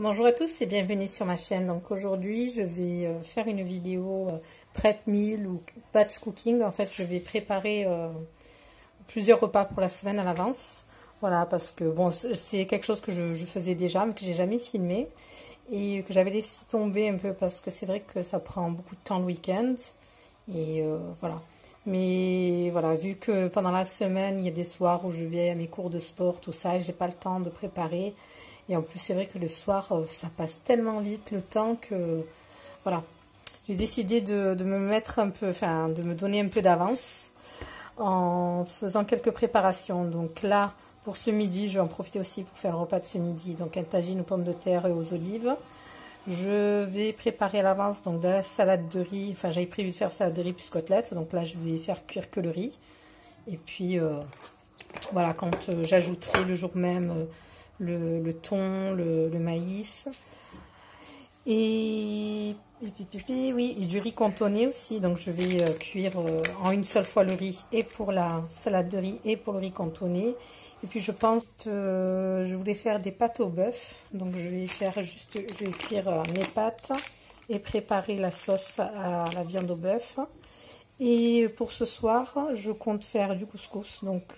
Bonjour à tous et bienvenue sur ma chaîne. Donc aujourd'hui je vais faire une vidéo prep meal ou batch cooking. En fait je vais préparer plusieurs repas pour la semaine à l'avance. Voilà, parce que bon, c'est quelque chose que je faisais déjà mais que j'ai jamais filmé et que j'avais laissé tomber un peu parce que c'est vrai que ça prend beaucoup de temps le week-end. Et voilà. Mais voilà, vu que pendant la semaine il y a des soirs où je vais à mes cours de sport, tout ça, et j'ai pas le temps de préparer. Et en plus, c'est vrai que le soir, ça passe tellement vite le temps que, voilà. J'ai décidé de me mettre un peu, enfin, de me donner un peu d'avance en faisant quelques préparations. Donc là, pour ce midi, je vais en profiter aussi pour faire le repas de ce midi. Donc un tagine aux pommes de terre et aux olives. Je vais préparer à l'avance donc de la salade de riz. Enfin, j'avais prévu de faire salade de riz plus côtelette. Donc là, je vais faire cuire que le riz. Et puis, voilà, quand j'ajouterai le jour même le thon, le maïs. Et oui, et du riz cantonné aussi. Donc je vais cuire en une seule fois le riz et pour la salade de riz et pour le riz cantonné. Et puis je pense que je voulais faire des pâtes au bœuf. Donc je vais cuire mes pâtes et préparer la sauce à la viande au bœuf. Et pour ce soir, je compte faire du couscous. Donc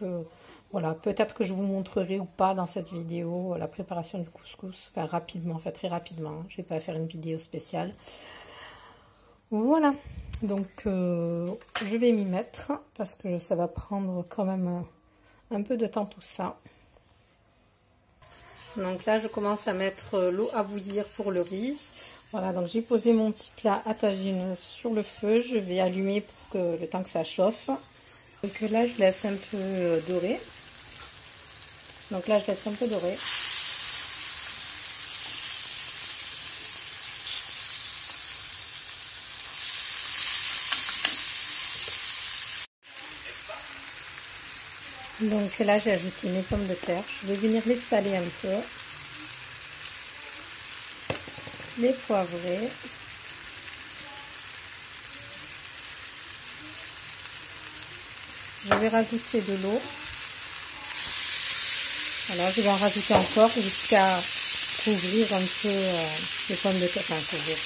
voilà, peut-être que je vous montrerai ou pas dans cette vidéo la préparation du couscous. Enfin rapidement, en fait très rapidement. Je ne vais pas faire une vidéo spéciale. Voilà, donc je vais m'y mettre parce que ça va prendre quand même un peu de temps tout ça. Donc là, je commence à mettre l'eau à bouillir pour le riz. Voilà, donc j'ai posé mon petit plat à tagine sur le feu. Je vais allumer pour que le temps que ça chauffe. Donc là, je laisse un peu dorer. Donc là, je laisse un peu dorer. Donc là, j'ai ajouté mes pommes de terre. Je vais venir les saler un peu. Les poivrer. Je vais rajouter de l'eau. Voilà, je vais en rajouter encore jusqu'à couvrir un peu les pommes de terre. Enfin, couvrir.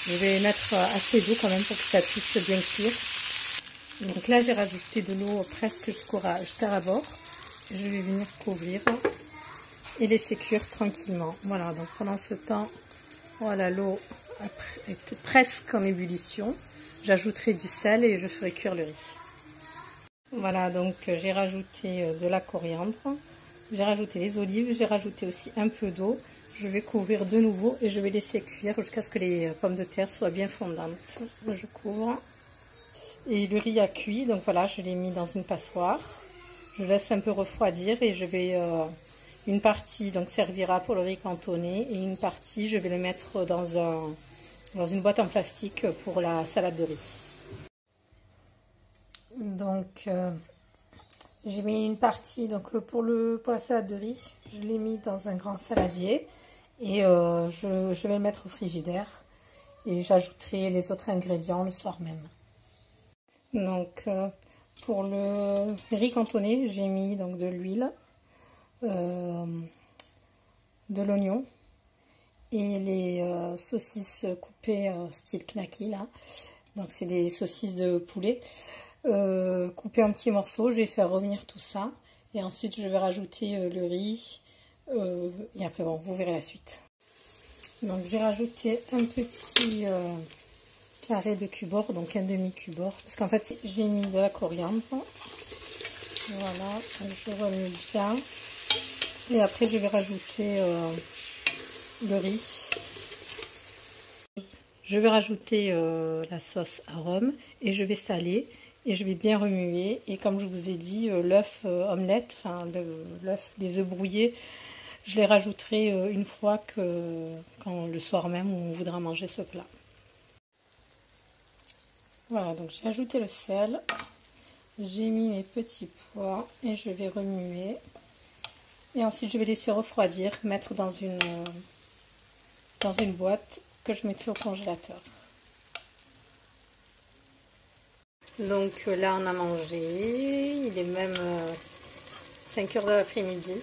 Je vais les mettre assez d'eau quand même pour que ça puisse bien cuire. Donc là, j'ai rajouté de l'eau presque jusqu'à la bord. Je vais venir couvrir et laisser cuire tranquillement. Voilà, donc pendant ce temps, voilà, l'eau est presque en ébullition. J'ajouterai du sel et je ferai cuire le riz. Voilà, donc j'ai rajouté de la coriandre, j'ai rajouté les olives, j'ai rajouté aussi un peu d'eau. Je vais couvrir de nouveau et je vais laisser cuire jusqu'à ce que les pommes de terre soient bien fondantes. Je couvre. Et le riz a cuit, donc voilà, je l'ai mis dans une passoire. Je laisse un peu refroidir et je vais... une partie donc servira pour le riz cantonné et une partie je vais le mettre dans une boîte en plastique pour la salade de riz. Donc j'ai mis une partie donc pour la salade de riz, je l'ai mis dans un grand saladier et je vais le mettre au frigidaire et j'ajouterai les autres ingrédients le soir même. Donc pour le riz cantonné, j'ai mis donc de l'huile, de l'oignon et les saucisses coupées style knacky là. Donc c'est des saucisses de poulet coupées en petits morceaux. Je vais faire revenir tout ça et ensuite je vais rajouter le riz et après bon, vous verrez la suite. Donc j'ai rajouté un petit carré de cubord, donc un demi cubord, parce qu'en fait j'ai mis de la coriandre. Voilà, je remue bien et après je vais rajouter le riz. Je vais rajouter la sauce arôme et je vais saler et je vais bien remuer. Et comme je vous ai dit, l'œuf omelette, enfin l'œuf, les œufs brouillés, je les rajouterai une fois quand le soir même on voudra manger ce plat. Voilà, donc j'ai ajouté le sel, j'ai mis mes petits pois et je vais remuer. Et ensuite je vais laisser refroidir, mettre dans une boîte que je mettrai au congélateur. Donc là on a mangé, il est même 5 h de l'après-midi.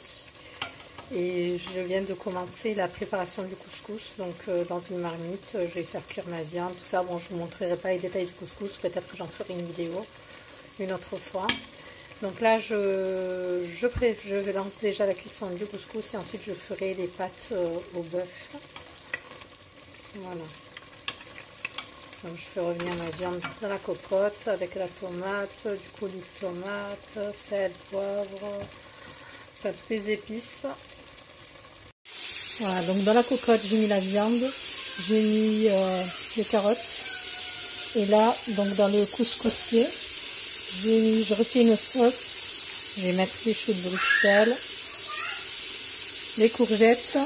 Et je viens de commencer la préparation du couscous. Donc dans une marmite, je vais faire cuire ma viande, tout ça. Bon, je ne vous montrerai pas les détails du couscous, peut-être que j'en ferai une vidéo une autre fois. Donc là, je lance déjà la cuisson du couscous et ensuite je ferai les pâtes au bœuf. Voilà. Donc je fais revenir ma viande dans la cocotte avec la tomate, du coulis de tomate, sel, poivre, enfin toutes les épices. Voilà, donc dans la cocotte, j'ai mis la viande, j'ai mis les carottes. Et là, donc dans le couscoussier, je refais une sauce. Je vais mettre les choux de Bruxelles, les courgettes.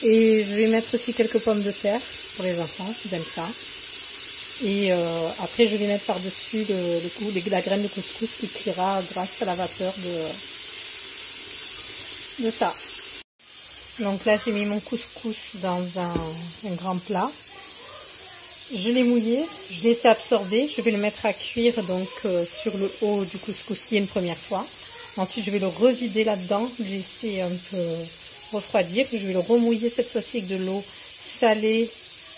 Et je vais mettre aussi quelques pommes de terre pour les enfants, ils aiment ça. Et après, je vais mettre par-dessus la graine de couscous qui cuira grâce à la vapeur de ça. Donc là, j'ai mis mon couscous dans un grand plat. Je l'ai mouillé, je l'ai laissé absorber. Je vais le mettre à cuire donc sur le haut du couscoussier une première fois. Ensuite, je vais le revider là-dedans, le laisser un peu refroidir. Je vais le remouiller cette fois-ci avec de l'eau salée,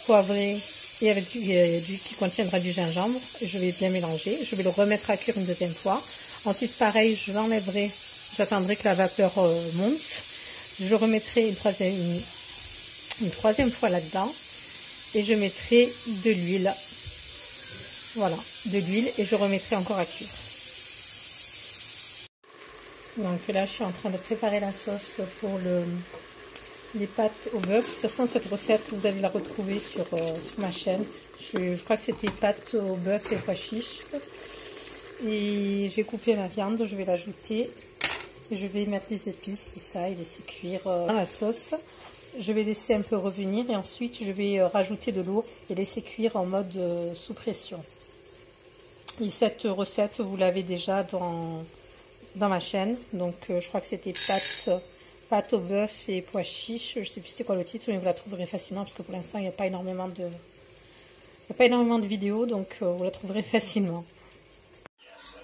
poivrée et avec qui contiendra du gingembre. Je vais bien mélanger. Je vais le remettre à cuire une deuxième fois. Ensuite, pareil, je l'enlèverai. J'attendrai que la vapeur monte. Je remettrai une troisième fois là-dedans et je mettrai de l'huile. Voilà, de l'huile et je remettrai encore à cuire. Donc là, je suis en train de préparer la sauce pour les pâtes au bœuf. De toute façon, cette recette, vous allez la retrouver sur ma chaîne. Je crois que c'était pâtes au bœuf et pois chiches. Et j'ai coupé ma viande, je vais l'ajouter. Je vais mettre les épices, tout ça, et laisser cuire dans la sauce. Je vais laisser un peu revenir et ensuite je vais rajouter de l'eau et laisser cuire en mode sous pression. Et cette recette, vous l'avez déjà dans ma chaîne. Donc je crois que c'était pâtes au bœuf et pois chiches. Je ne sais plus c'était quoi le titre, mais vous la trouverez facilement parce que pour l'instant il n'y a pas énormément de vidéos, donc vous la trouverez facilement.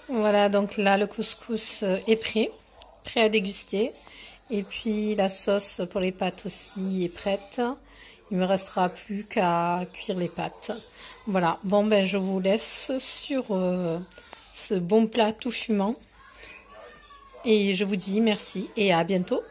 Voilà, donc là le couscous est prêt à déguster. Et puis la sauce pour les pâtes aussi est prête. Il me restera plus qu'à cuire les pâtes. Voilà, bon ben je vous laisse sur ce bon plat tout fumant. Et je vous dis merci et à bientôt.